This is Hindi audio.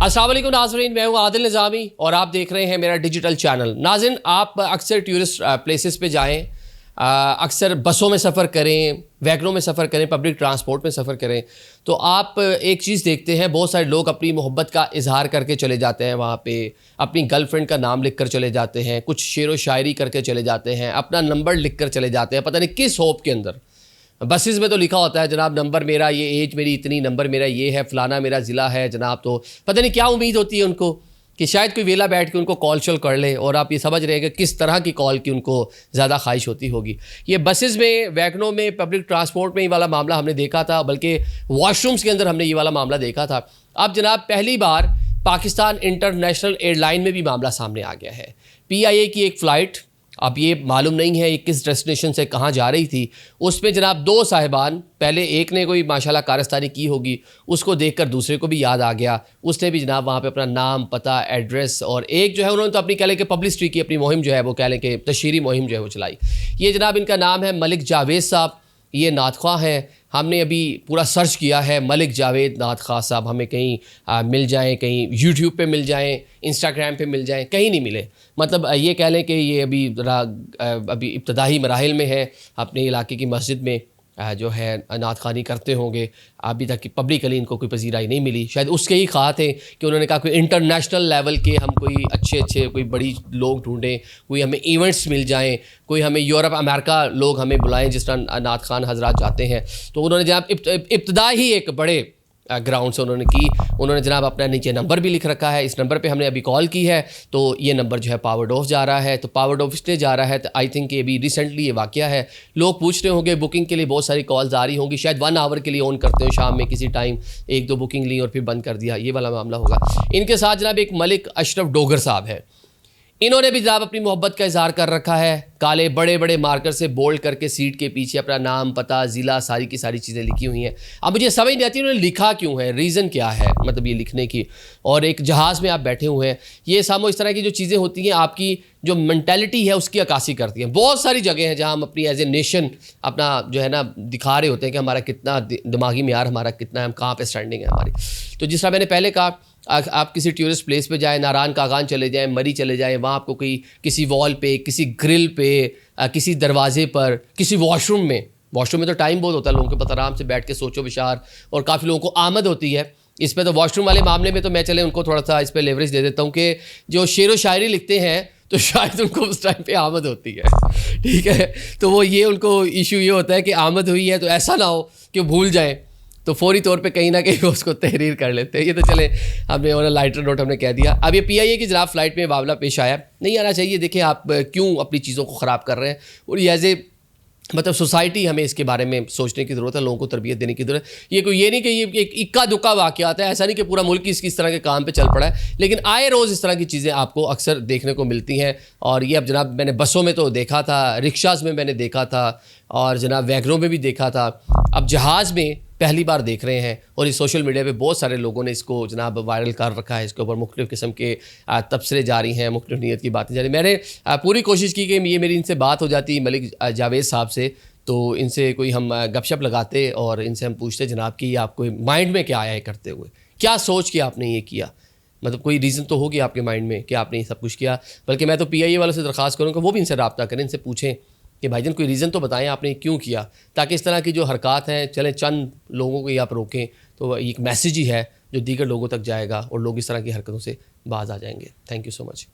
अस्सलाम वालेकुम नाज़रीन, मैं हूं आदिल निज़ामी और आप देख रहे हैं मेरा डिजिटल चैनल। नाज़रीन, आप अक्सर टूरिस्ट प्लेसेस पे जाएं, अक्सर बसों में सफ़र करें, वैगनों में सफ़र करें, पब्लिक ट्रांसपोर्ट में सफ़र करें, तो आप एक चीज़ देखते हैं, बहुत सारे लोग अपनी मोहब्बत का इजहार करके चले जाते हैं वहाँ पे, अपनी गर्लफ्रेंड का नाम लिख कर चले जाते हैं, कुछ शेर व शायरी करके चले जाते हैं, अपना नंबर लिख कर चले जाते हैं, पता नहीं किस होप के अंदर। बसेस में तो लिखा होता है जनाब नंबर मेरा ये, एज मेरी इतनी, नंबर मेरा ये है, फ़लाना मेरा ज़िला है जनाब। तो पता नहीं क्या उम्मीद होती है उनको कि शायद कोई वेला बैठ के उनको कॉल शॉल कर ले, और आप ये समझ रहे हैं कि किस तरह की कॉल की उनको ज़्यादा ख्वाहिश होती होगी। ये बसेस में, वैगनों में, पब्लिक ट्रांसपोर्ट में ये वाला मामला हमने देखा था, बल्कि वॉशरूम्स के अंदर हमने ये वाला मामला देखा था। अब जनाब पहली बार पाकिस्तान इंटरनेशनल एयरलाइन में भी मामला सामने आ गया है। PIA की एक फ़्लाइट, अब ये मालूम नहीं है ये किस डेस्टिनेशन से कहाँ जा रही थी, उसमें जनाब दो साहिबान, पहले एक ने कोई माशाल्लाह कारस्तानी की होगी, उसको देखकर दूसरे को भी याद आ गया, उसने भी जनाब वहाँ पे अपना नाम, पता, एड्रेस, और एक जो है उन्होंने तो अपनी कह लें कि पब्लिसिटी की अपनी मुहिम जो है वो कह लें कि तशहीरी मुहिम जो है वो चलाई। ये जनाब इनका नाम है मलिक जावेद साहब, ये नातख्वाह हैं। हमने अभी पूरा सर्च किया है, मलिक जावेद नातख्वाह साहब हमें कहीं मिल जाएं, कहीं यूट्यूब पे मिल जाएं, इंस्टाग्राम पे मिल जाएं, कहीं नहीं मिले। मतलब ये कह लें कि ये अभी इब्तदाई मराहिल में है, अपने इलाके की मस्जिद में जो है नातखानी करते होंगे। अभी तक पब्लिकली इनको कोई पजीराई नहीं मिली। शायद उसके ही ख्वाह थे कि उन्होंने कहा कोई इंटरनेशनल लेवल के हम कोई अच्छे कोई बड़ी लोग ढूंढें, कोई हमें इवेंट्स मिल जाएं, कोई हमें यूरोप अमेरिका लोग हमें बुलाएं जिस तरह नात खान हजरात जाते हैं। तो उन्होंने जनाब इब्तदा ही एक बड़े ग्राउंड से उन्होंने जनाब अपना नीचे नंबर भी लिख रखा है। इस नंबर पे हमने अभी कॉल की है तो ये नंबर जो है पावर्ड ऑफ जा रहा है, तो पावर्ड ऑफ इसलिए जा रहा है तो आई थिंक ये अभी रिसेंटली ये वाक़या है। लोग पूछ रहे होंगे, बुकिंग के लिए बहुत सारी कॉल्स आ रही होंगी, शायद 1 आवर के लिए ऑन करते हो, शाम में किसी टाइम 1-2 बुकिंग ली और फिर बंद कर दिया, ये वाला मामला होगा। इनके साथ जनाब एक मलिक अशरफ डोगर साहब है, इन्होंने भी जनाब अपनी मोहब्बत का इजहार कर रखा है। काले बड़े बड़े मार्कर से बोल्ड करके सीट के पीछे अपना नाम, पता, ज़िला, सारी की सारी चीज़ें लिखी हुई हैं। अब मुझे समझ नहीं आती उन्होंने लिखा क्यों है, रीज़न क्या है मतलब ये लिखने की। और एक जहाज़ में आप बैठे हुए हैं, ये सामो इस तरह की जो चीज़ें होती हैं आपकी जो मेंटालिटी है उसकी अक्कासी करती हैं। बहुत सारी जगह हैं जहाँ हम अपनी एज ए नेशन अपना जो है ना दिखा रहे होते हैं कि हमारा कितना दिमागी मियार हमारा कितना है, हम कहाँ पर स्टैंडिंग है हमारी। तो जिस तरह मैंने पहले कहा, आप किसी टूरिस्ट प्लेस पे जाएं, नारायण कागान चले जाएं, मरी चले जाएं, वहाँ आपको किसी वॉल पे, किसी ग्रिल पे, किसी दरवाजे पर, किसी वॉशरूम में तो टाइम बहुत होता है लोगों के पास, आराम से बैठ के सोचो विचार, और काफ़ी लोगों को आमद होती है इस पर। तो वॉशरूम वाले मामले में तो मैं चले उनको थोड़ा सा इस पर लेवरेज दे देता हूँ कि जो शेर व शायरी लिखते हैं तो शायद उनको उस टाइम पे आमद होती है, ठीक है। तो वो ये उनको इशू ये होता है कि आमद हुई है तो ऐसा ना हो कि भूल जाएँ, तो फौरी तौर पे कहीं ना कहीं उसको तहरीर कर लेते हैं। ये तो चले हमने और लाइटर नोट हमने कह दिया। अब ये PIA की जनाब फ़्लाइट में मामला पेश आया, नहीं आना चाहिए। देखिए आप क्यों अपनी चीज़ों को ख़राब कर रहे हैं, और एज ए मतलब सोसाइटी हमें इसके बारे में सोचने की ज़रूरत है, लोगों को तरबियत देने की ज़रूरत है। ये नहीं कि ये एक इक्का दुक्का वाक़यात है, ऐसा नहीं कि पूरा मुल्क इस तरह के काम पे चल पड़ा है, लेकिन आए रोज़ इस तरह की चीज़ें आपको अक्सर देखने को मिलती हैं। और ये अब जनाब मैंने बसों में तो देखा था, रिक्शाज़ में मैंने देखा था, और जनाब वैगनों में भी देखा था, अब जहाज़ में पहली बार देख रहे हैं। और इस सोशल मीडिया पे बहुत सारे लोगों ने इसको जनाब वायरल कर रखा है, इसके ऊपर मुख्तलिफ़ किस्म के तबसरे जारी हैं, मुख्तलिफ़ नीयत की बातें जारी। मैंने पूरी कोशिश की कि ये मेरी इनसे बात हो जाती मलिक जावेद साहब से, तो इनसे कोई हम गपशप लगाते और इनसे हम पूछते जनाब कि आपको माइंड में क्या आया है करते हुए, क्या सोच के आपने ये किया, मतलब कोई रीज़न तो होगी आपके माइंड में कि आपने ये सब कुछ किया। बल्कि मैं तो PIA वालों से दरख्वास्त करूँगा वो भी इनसे रब्ता करें, इनसे पूछें कि भाईजान कोई रीज़न तो बताएं आपने क्यों किया, ताकि इस तरह की जो हरकत हैं चलें चंद लोगों को ये आप रोकें तो एक मैसेज ही है जो दीगर लोगों तक जाएगा और लोग इस तरह की हरकतों से बाज आ जाएंगे। Thank you so much.